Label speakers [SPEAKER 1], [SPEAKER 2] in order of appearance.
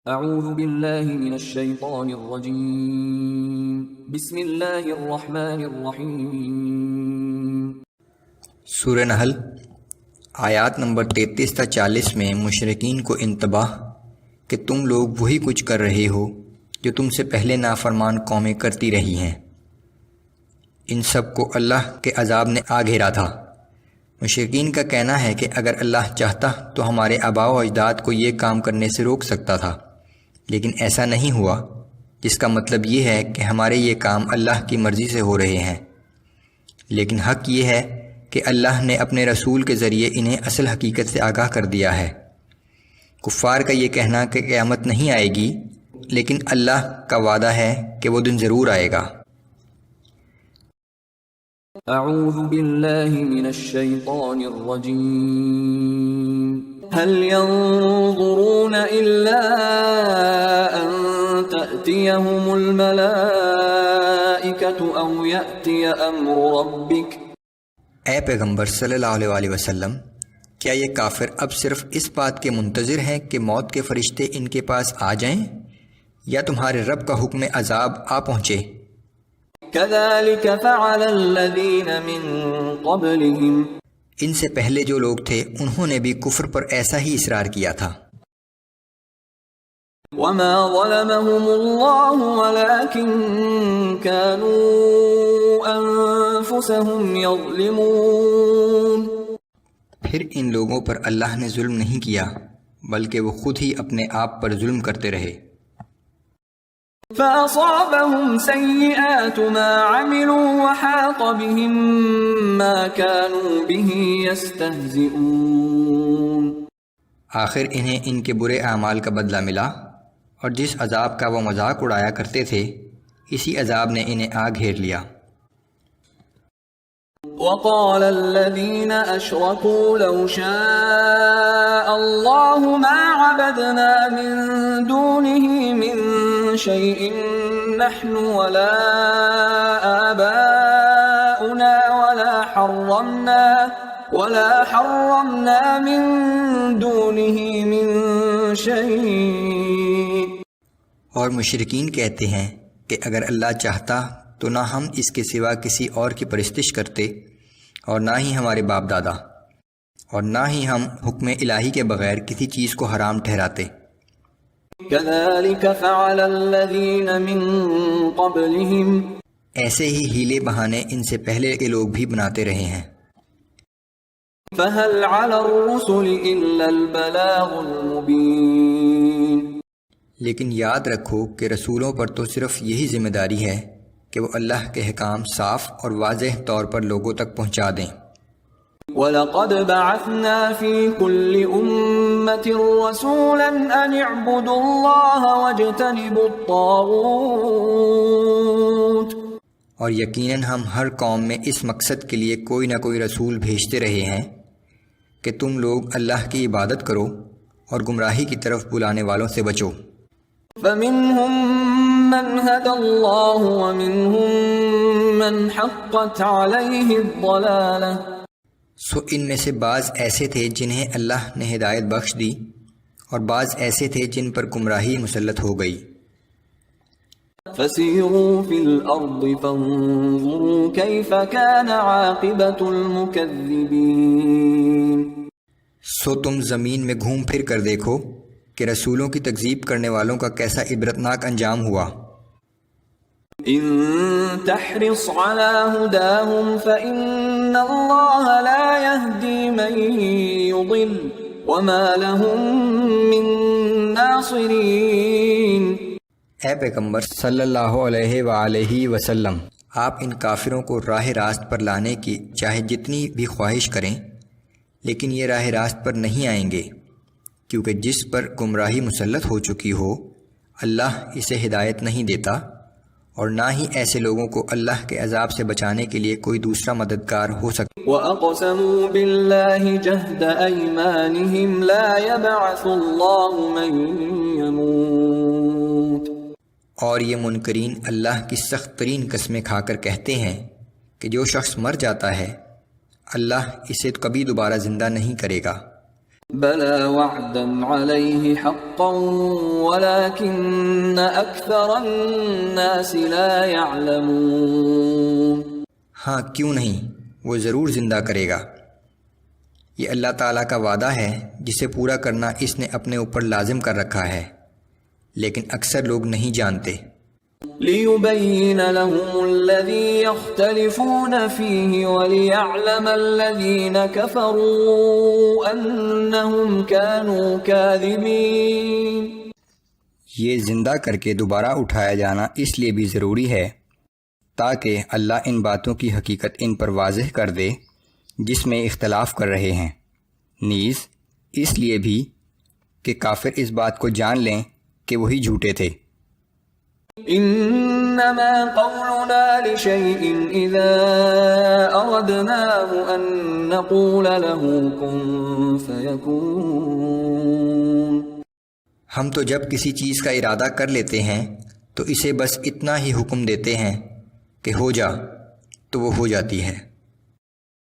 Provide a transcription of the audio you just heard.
[SPEAKER 1] اعوذ باللہ من الشیطان الرجیم بسم اللہ الرحمن الرحیم۔
[SPEAKER 2] سورہ نحل آیات نمبر 33 تا 40 میں مشرکین کو انتباہ کہ تم لوگ وہی کچھ کر رہے ہو جو تم سے پہلے نافرمان قومیں کرتی رہی ہیں۔ ان سب کو اللہ کے عذاب نے آ گھیرا تھا۔ مشرکین کا کہنا ہے کہ اگر اللہ چاہتا تو ہمارے آباء و اجداد کو یہ کام کرنے سے روک سکتا تھا، لیکن ایسا نہیں ہوا، جس کا مطلب یہ ہے کہ ہمارے یہ کام اللہ کی مرضی سے ہو رہے ہیں۔ لیکن حق یہ ہے کہ اللہ نے اپنے رسول کے ذریعے انہیں اصل حقیقت سے آگاہ کر دیا ہے۔ کفار کا یہ کہنا کہ قیامت نہیں آئے گی، لیکن اللہ کا وعدہ ہے کہ وہ دن ضرور آئے گا۔
[SPEAKER 1] اعوذ باللہ من الشیطان الرجیم۔ هل ينظرون الا ان تأتيهم الملائكة او يأتي امر ربك۔
[SPEAKER 2] اے پیغمبر صلی اللہ علیہ وسلم، کیا یہ کافر اب صرف اس بات کے منتظر ہیں کہ موت کے فرشتے ان کے پاس آ جائیں یا تمہارے رب کا حکم عذاب آ پہنچے؟
[SPEAKER 1] كذلك فعل الذين من قبلهم۔
[SPEAKER 2] ان سے پہلے جو لوگ تھے انہوں نے بھی کفر پر ایسا ہی اصرار کیا تھا۔
[SPEAKER 1] وما ظلمهم الله ولكن كانوا انفسهم يظلمون۔
[SPEAKER 2] پھر ان لوگوں پر اللہ نے ظلم نہیں کیا، بلکہ وہ خود ہی اپنے آپ پر ظلم کرتے رہے۔
[SPEAKER 1] فأصابهم سيئات ما عملوا وحاق بهم ما كانوا به يستهزئون۔
[SPEAKER 2] آخر انہیں ان کے برے اعمال کا بدلہ ملا، اور جس عذاب کا وہ مذاق اڑایا کرتے تھے اسی عذاب نے انہیں آ گھیر لیا۔
[SPEAKER 1] وقال الذين أشركوا لو شاء الله ما عبدنا من دونه من شيء نحن ولا آباؤنا ولا حرمنا من دونه من شيء۔
[SPEAKER 2] اور مشرکین کہتے ہیں کہ اگر اللہ چاہتا تو نہ ہم اس کے سوا کسی اور کی پرستش کرتے، اور نہ ہی ہمارے باپ دادا، اور نہ ہی ہم حکم الہی کے بغیر کسی چیز کو حرام ٹھہراتے۔
[SPEAKER 1] كذلك فعل الذين من قبلهم۔
[SPEAKER 2] ایسے ہی ہیلے بہانے ان سے پہلے کے لوگ بھی بناتے رہے ہیں۔
[SPEAKER 1] فهل على الرسل إلا البلاغ المبين۔
[SPEAKER 2] لیکن یاد رکھو کہ رسولوں پر تو صرف یہی ذمہ داری ہے کہ وہ اللہ کے احکام صاف اور واضح طور پر لوگوں تک پہنچا دیں۔
[SPEAKER 1] وَلَقَدْ بَعَثْنَا فِي كُلِّ أُمَّةٍ رَسُولًا أَنِ اعْبُدُوا اللَّهَ وَاجْتَنِبُوا الطَّاغُوتَ۔
[SPEAKER 2] اور یقیناً ہم ہر قوم میں اس مقصد کے لیے کوئی نہ کوئی رسول بھیجتے رہے ہیں کہ تم لوگ اللہ کی عبادت کرو اور گمراہی کی طرف بلانے والوں سے بچو۔
[SPEAKER 1] فَمِنْهُمْ مَنْ هَدَى اللَّهُ وَمِنْهُمْ مَنْ حَقَّتْ عَلَيْهِ الضَّلَالَةُ۔
[SPEAKER 2] سو ان میں سے بعض ایسے تھے جنہیں اللہ نے ہدایت بخش دی، اور بعض ایسے تھے جن پر گمراہی مسلط ہو گئی۔
[SPEAKER 1] فَسِيرُوا فِي الْأَرْضِ فَانظُرُوا كَيْفَ كَانَ عَاقِبَةُ الْمُكَذِّبِينَ۔
[SPEAKER 2] سو تم زمین میں گھوم پھر کر دیکھو کہ رسولوں کی تکذیب کرنے والوں کا کیسا عبرتناک انجام ہوا۔
[SPEAKER 1] ان تحرص على هداهم فإن الله لا يهدي من يضل وما لهم من ناصرين۔
[SPEAKER 2] اے پیغمبر صلی اللہ علیہ وآلہ وسلم، آپ ان کافروں کو راہ راست پر لانے کی چاہے جتنی بھی خواہش کریں، لیکن یہ راہ راست پر نہیں آئیں گے، کیونکہ جس پر گمراہی مسلط ہو چکی ہو اللہ اسے ہدایت نہیں دیتا، اور نہ ہی ایسے لوگوں کو اللہ کے عذاب سے بچانے کے لیے کوئی دوسرا مددگار ہو سکتا۔
[SPEAKER 1] وَأَقْسَمُوا بِاللَّهِ جَهْدَ أَيْمَانِهِمْ لَا يَبْعَثُ اللَّهُ مَن يَمُوتُ۔
[SPEAKER 2] اور یہ منکرین اللہ کی سخت ترین قسمیں کھا کر کہتے ہیں کہ جو شخص مر جاتا ہے اللہ اسے کبھی دوبارہ زندہ نہیں کرے گا۔
[SPEAKER 1] بلى وعدا عليه حقا ولكن أكثر الناس لا يعلمون۔
[SPEAKER 2] ہاں کیوں نہیں، وہ ضرور زندہ کرے گا، یہ اللہ تعالیٰ کا وعدہ ہے جسے پورا کرنا اس نے اپنے اوپر لازم کر رکھا ہے، لیکن اکثر لوگ نہیں جانتے۔
[SPEAKER 1] لِيُبَيِّنَ لَهُمُ الَّذِي يَخْتَلِفُونَ فِيهِ وَلِيَعْلَمَ الَّذِينَ كَفَرُوا أَنَّهُمْ كَانُوا كَاذِبِينَ۔
[SPEAKER 2] یہ زندہ کر کے دوبارہ اٹھایا جانا اس لیے بھی ضروری ہے تاکہ اللہ ان باتوں کی حقیقت ان پر واضح کر دے جس میں اختلاف کر رہے ہیں، نیز اس لیے بھی کہ کافر اس بات کو جان لیں کہ وہی جھوٹے تھے۔
[SPEAKER 1] انما قولنا لشيء اذا اردناه ان نقول له كن فيكون۔
[SPEAKER 2] ہم تو جب کسی چیز کا ارادہ کر لیتے ہیں تو اسے بس اتنا ہی حکم دیتے ہیں کہ ہو جا، تو وہ ہو جاتی ہے۔